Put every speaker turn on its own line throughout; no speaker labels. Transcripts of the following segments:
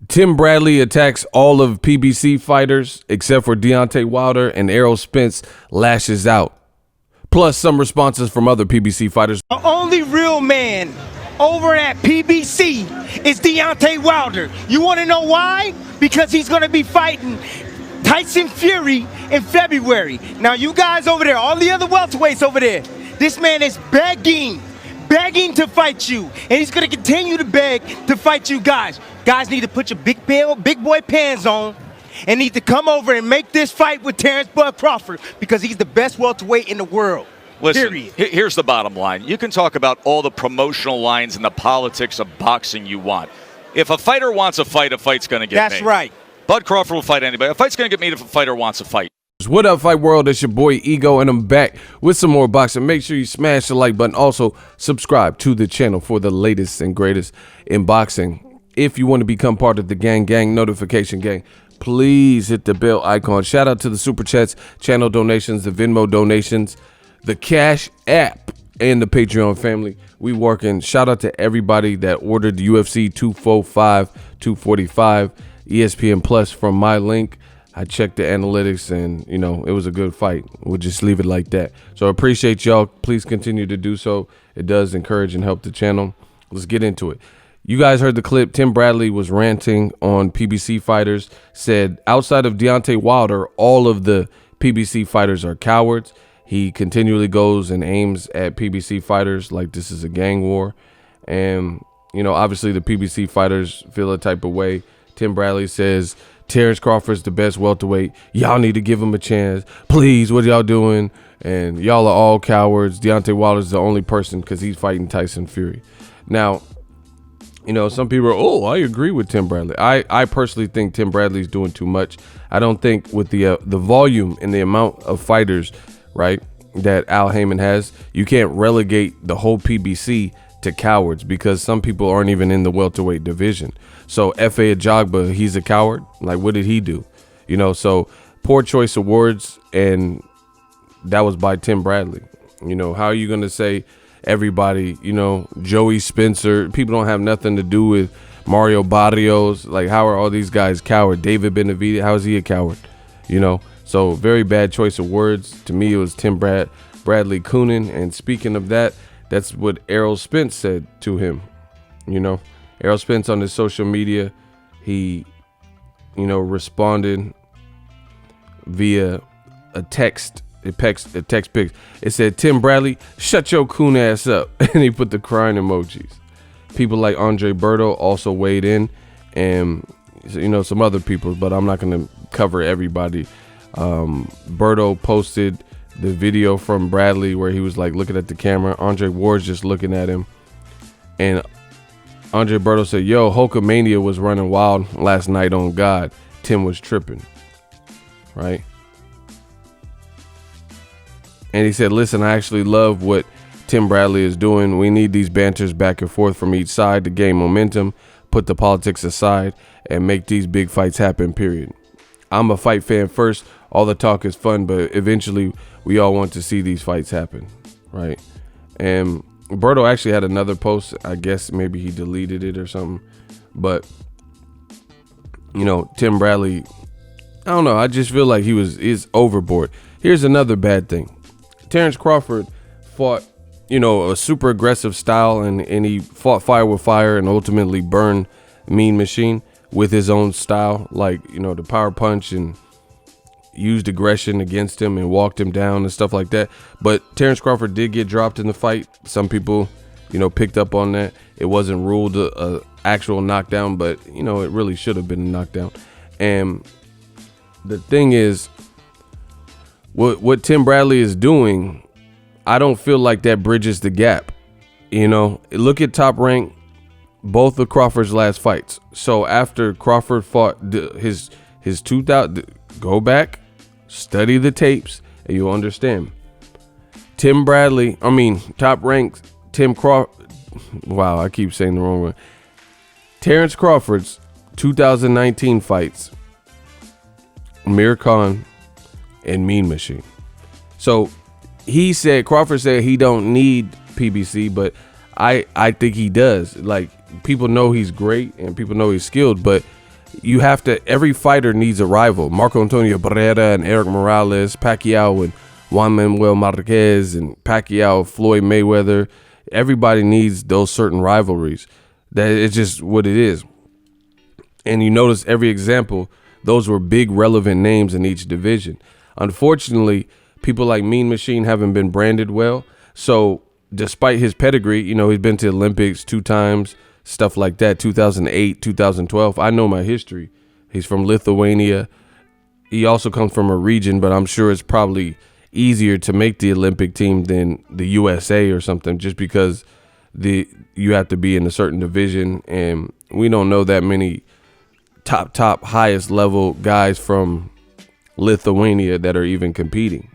Tim Bradley attacks all of PBC fighters except for Deontay Wilder, and Errol Spence lashes out. Plus some responses from other PBC fighters.
The only real man over at PBC is Deontay Wilder. You want to know why? Because he's going to be fighting Tyson Fury in February. Now you guys over there, all the other welterweights over there, this man is begging to fight you, and he's going to continue to beg to fight you guys. Guys need to put your big boy pants on and need to come over and make this fight with Terrence Bud Crawford because he's the best welterweight in the world.
Listen,
period.
Here's the bottom line. You can talk about all the promotional lines and the politics of boxing you want. If a fighter wants a fight's going to get made.
That's right.
Bud Crawford will fight anybody. A fight's going to get made if a fighter wants a fight.
What up, Fight World? It's your boy Ego, and I'm back with some more boxing. Make sure you smash the like button. Also, subscribe to the channel for the latest and greatest in boxing. If you want to become part of the gang notification gang, please hit the bell icon. Shout out to the Super Chats, channel donations, the Venmo donations, the Cash app, and the Patreon family. We working. Shout out to everybody that ordered the UFC 245, 245, ESPN Plus from my link. I checked the analytics, and, you know, it was a good fight. We'll just leave it like that. So I appreciate y'all. Please continue to do so. It does encourage and help the channel. Let's get into it. You guys heard the clip. Tim Bradley was ranting on PBC fighters, said outside of Deontay Wilder, all of the PBC fighters are cowards. He continually goes and aims at PBC fighters like this is a gang war. And, you know, obviously the PBC fighters feel a type of way. Tim Bradley says Terrence Crawford's the best welterweight. Y'all need to give him a chance. Please, what y'all doing? And y'all are all cowards. Deontay Wilder's the only person because he's fighting Tyson Fury. Now, you know, some people are, oh, I agree with Tim Bradley. I personally think Tim Bradley's doing too much. I don't think with the volume and the amount of fighters, right, that Al Heyman has, you can't relegate the whole PBC to cowards because some people aren't even in the welterweight division. So F.A. Ajagba, he's a coward. Like, what did he do? You know, so poor choice of words, and that was by Tim Bradley. You know, how are you going to say everybody, you know, Joey Spencer, people don't have nothing to do with Mario Barrios? Like, how are all these guys coward? David Benavidez, how is he a coward? You know, so very bad choice of words. To me, it was Tim Bradley cooning. And speaking of that, that's what Errol Spence said to him. You know, Errol Spence on his social media, he, you know, responded via a text. A text pic. It said, Tim Bradley, shut your coon ass up. And he put the crying emojis. People like Andre Berto also weighed in, and, you know, some other people, but I'm not going to cover everybody. Berto posted the video from Bradley where he was like looking at the camera. Andre Ward's just looking at him. And Andre Berto said, yo, Hulkamania was running wild last night on God. Tim was tripping. Right? And he said, listen, I actually love what Tim Bradley is doing. We need these banters back and forth from each side to gain momentum, put the politics aside, and make these big fights happen, period. I'm a fight fan first. All the talk is fun, but eventually we all want to see these fights happen, right? And Berto actually had another post. I guess maybe he deleted it or something. But, you know, Tim Bradley, I don't know. I just feel like is overboard. Here's another bad thing. Terrence Crawford fought, you know, a super aggressive style, and he fought fire with fire and ultimately burned Mean Machine with his own style, like, you know, the power punch, and used aggression against him and walked him down and stuff like that. But Terrence Crawford did get dropped in the fight. Some people, you know, picked up on that. It wasn't ruled a actual knockdown, but, you know, it really should have been a knockdown. And the thing is, what Tim Bradley is doing, I don't feel like that bridges the gap. You know, look at Top Rank, both of Crawford's last fights. So after Crawford fought his 2000, go back, study the tapes, and you'll understand. Top Rank, Tim Crawford. Wow, I keep saying the wrong one. Terrence Crawford's 2019 fights, Amir Khan and Mean Machine. So Crawford said he don't need PBC, but I think he does. Like, people know he's great and people know he's skilled, but you have to, every fighter needs a rival. Marco Antonio Barrera and Eric Morales, Pacquiao and Juan Manuel Marquez, and Pacquiao, Floyd Mayweather. Everybody needs those certain rivalries. That it's just what it is. And you notice every example, those were big relevant names in each division. Unfortunately, people like Mean Machine haven't been branded well. So despite his pedigree, you know, he's been to the Olympics 2 times, stuff like that, 2008, 2012. I know my history. He's from Lithuania. He also comes from a region, but I'm sure it's probably easier to make the Olympic team than the USA or something, just because you have to be in a certain division, and we don't know that many top highest level guys from Lithuania that are even competing.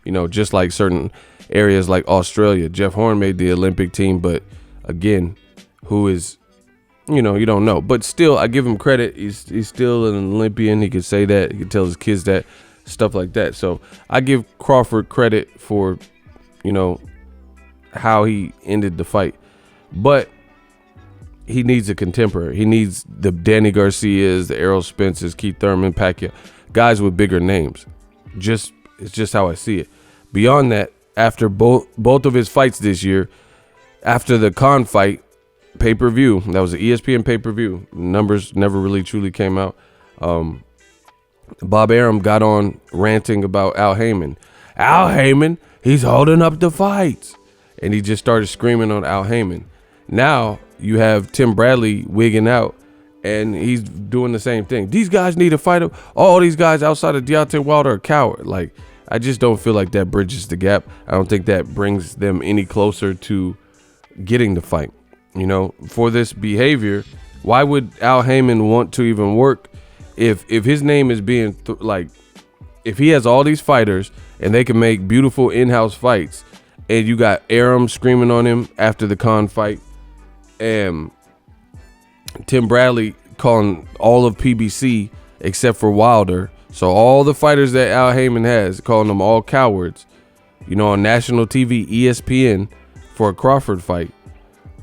You know, just like certain areas like Australia. Jeff Horn made the Olympic team, but again, who is, you know, you don't know. But still, I give him credit. He's still an Olympian. He could say that. He could tell his kids that, stuff like that. So I give Crawford credit for, you know, how he ended the fight. But he needs a contemporary. He needs the Danny Garcias, the Errol Spences, Keith Thurman, Pacquiao, guys with bigger names. It's just how I see it. Beyond that, after both of his fights this year, after the Khan fight, pay-per-view, that was an ESPN pay-per-view. Numbers never really truly came out. Bob Arum got on ranting about Al Heyman. Al Heyman, he's holding up the fights. And he just started screaming on Al Heyman. Now you have Tim Bradley wigging out, and he's doing the same thing. These guys need to fight him. All these guys outside of Deontay Wilder are coward. Like, I just don't feel like that bridges the gap. I don't think that brings them any closer to getting the fight. You know, for this behavior, why would Al Heyman want to even work if his name is being if he has all these fighters and they can make beautiful in-house fights, and you got Arum screaming on him after the Khan fight, and Tim Bradley calling all of PBC except for Wilder. So all the fighters that Al Heyman has, calling them all cowards, you know, on national TV, ESPN, for a Crawford fight.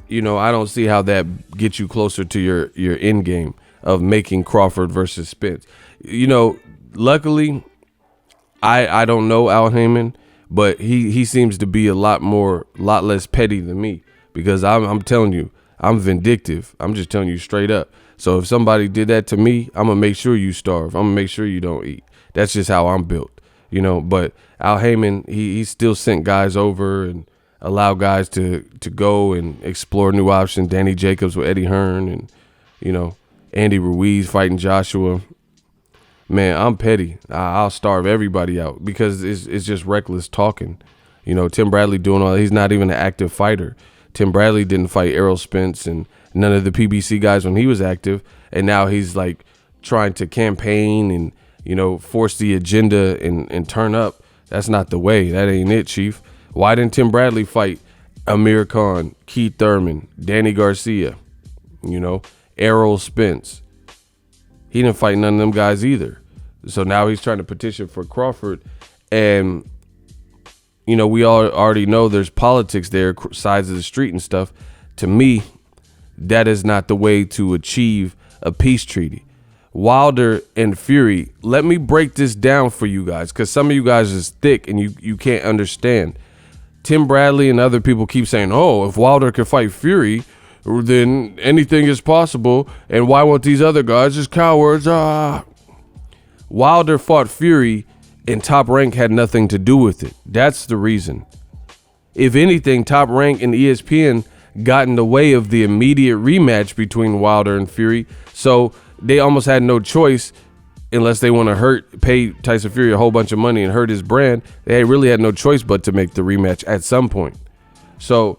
You know, I don't see how that gets you closer to your end game of making Crawford versus Spence. You know, luckily, I don't know Al Heyman, but he seems to be a lot less petty than me, because I'm telling you, I'm vindictive. I'm just telling you straight up. So if somebody did that to me, I'm going to make sure you starve. I'm going to make sure you don't eat. That's just how I'm built, you know. But Al Heyman, he still sent guys over and allow guys to go and explore new options. Danny Jacobs with Eddie Hearn, and, you know, Andy Ruiz fighting Joshua. Man, I'm petty. I'll starve everybody out because it's just reckless talking. You know, Tim Bradley doing all that. He's not even an active fighter. Tim Bradley didn't fight Errol Spence and none of the PBC guys when he was active, and now he's like trying to campaign and, you know, force the agenda and turn up. That's not the way. That ain't it, Chief. Why didn't Tim Bradley fight Amir Khan, Keith Thurman, Danny Garcia, you know, Errol Spence? He didn't fight none of them guys either. So now he's trying to petition for Crawford. And, you know, we all already know there's politics there, sides of the street and stuff. To me, that is not the way to achieve a peace treaty. Wilder and Fury, let me break this down for you guys, because some of you guys is thick and you can't understand. Tim Bradley and other people keep saying, oh, if Wilder could fight Fury, then anything is possible, and why won't these other guys as cowards? Wilder fought Fury, and Top Rank had nothing to do with it. That's the reason. If anything, Top Rank and ESPN got in the way of the immediate rematch between Wilder and Fury, so they almost had no choice, unless they want to pay Tyson Fury a whole bunch of money and hurt his brand. They really had no choice but to make the rematch at some point. So,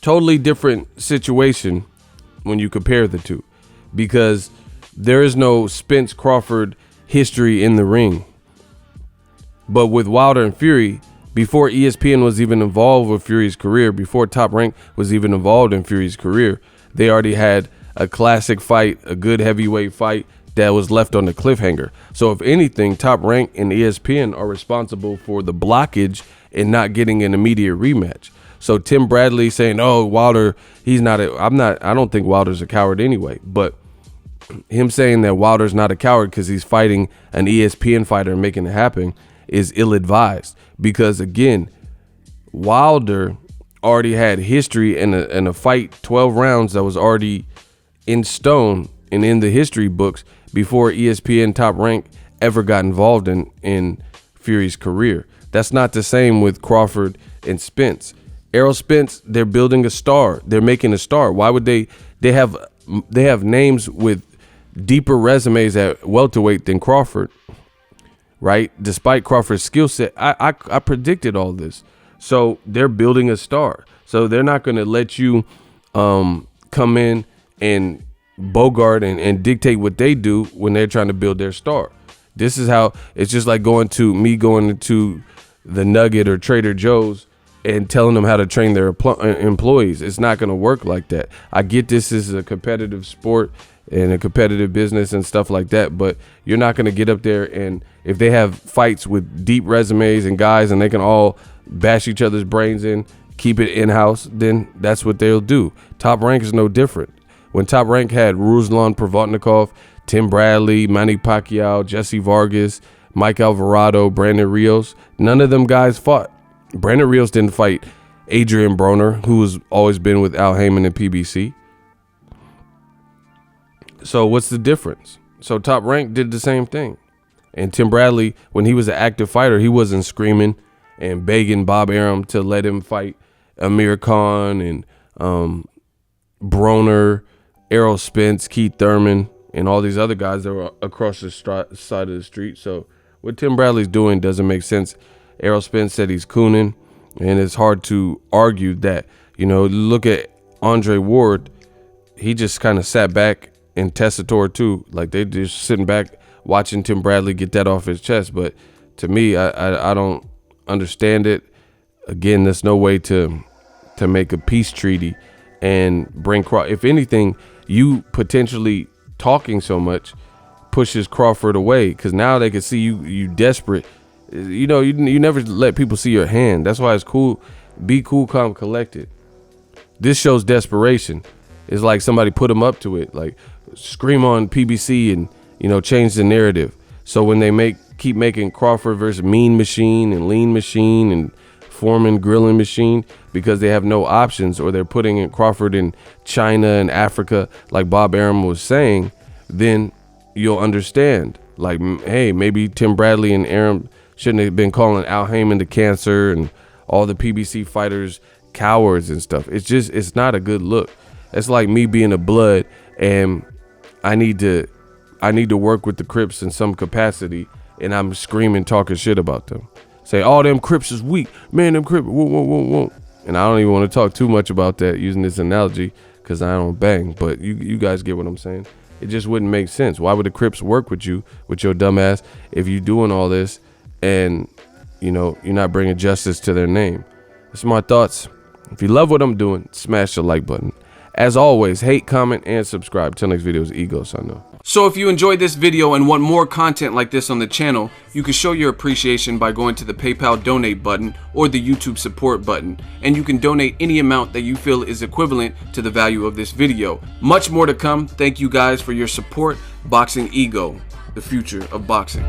totally different situation when you compare the two, because there is no Spence Crawford history in the ring. But with Wilder and Fury, before ESPN was even involved with Fury's career, before Top Rank was even involved in Fury's career, they already had a classic fight, a good heavyweight fight that was left on the cliffhanger. So if anything, Top Rank and ESPN are responsible for the blockage and not getting an immediate rematch. So Tim Bradley saying, oh, Wilder, I don't think Wilder's a coward anyway, but him saying that Wilder's not a coward because he's fighting an ESPN fighter and making it happen is ill-advised. Because again, Wilder already had history in a fight, 12 rounds that was already in stone and in the history books before ESPN Top Rank ever got involved in Fury's career. That's not the same with Crawford and Spence. Errol Spence, they're building a star. They're making a star. Why would they have names with deeper resumes at welterweight than Crawford, right? Despite Crawford's skill set, I predicted all this. So they're building a star. So they're not going to let you come in and bogart and dictate what they do when they're trying to build their star. This is how it's just like going into the Nugget or Trader Joe's and telling them how to train their employees. It's not going to work like that. I get this is a competitive sport and a competitive business and stuff like that, but you're not going to get up there and if they have fights with deep resumes and guys and they can all bash each other's brains in, keep it in-house, then that's what they'll do. Top Rank is no different. When Top Rank had Ruslan Provodnikov, Tim Bradley, Manny Pacquiao, Jesse Vargas, Mike Alvarado, Brandon Rios, none of them guys fought. Brandon Rios didn't fight Adrian Broner, who has always been with Al Heyman and PBC. So what's the difference? So Top Rank did the same thing. And Tim Bradley, when he was an active fighter, he wasn't screaming and begging Bob Arum to let him fight Amir Khan and Broner, Errol Spence, Keith Thurman, and all these other guys that were across the side of the street. So what Tim Bradley's doing doesn't make sense. Errol Spence said he's cooning, and it's hard to argue that. You know, look at Andre Ward. He just kind of sat back and Tessitore too. Like they just sitting back watching Tim Bradley get that off his chest. But to me, I don't understand it. Again, there's no way to make a peace treaty and bring Crawford. If anything, you potentially talking so much pushes Crawford away because now they can see you desperate. You know, you never let people see your hand. That's why it's cool. Be cool, calm, collected. This shows desperation. It's like somebody put them up to it. Like scream on PBC and, you know, change the narrative. So when they keep making Crawford versus Mean Machine and Lean Machine and Foreman Grilling Machine because they have no options, or they're putting in Crawford in China and Africa like Bob Arum was saying, then you'll understand. Like, hey, maybe Tim Bradley and Arum shouldn't have been calling Al Heyman the cancer and all the PBC fighters cowards and stuff. It's not a good look. It's like me being a blood and I need to work with the Crips in some capacity and I'm screaming, talking shit about them. Say, all them Crips is weak. Man, them Crips, whoa. And I don't even want to talk too much about that using this analogy because I don't bang. But you guys get what I'm saying. It just wouldn't make sense. Why would the Crips work with you, with your dumb ass, if you doing all this and, you know, you're not bringing justice to their name? That's my thoughts. If you love what I'm doing, smash the like button. As always, hate, comment, and subscribe. Till next video is Egos, I know. So if you enjoyed this video and want more content like this on the channel, you can show your appreciation by going to the PayPal donate button or the YouTube support button, and you can donate any amount that you feel is equivalent to the value of this video. Much more to come. Thank you guys for your support. Boxing Ego, the future of boxing.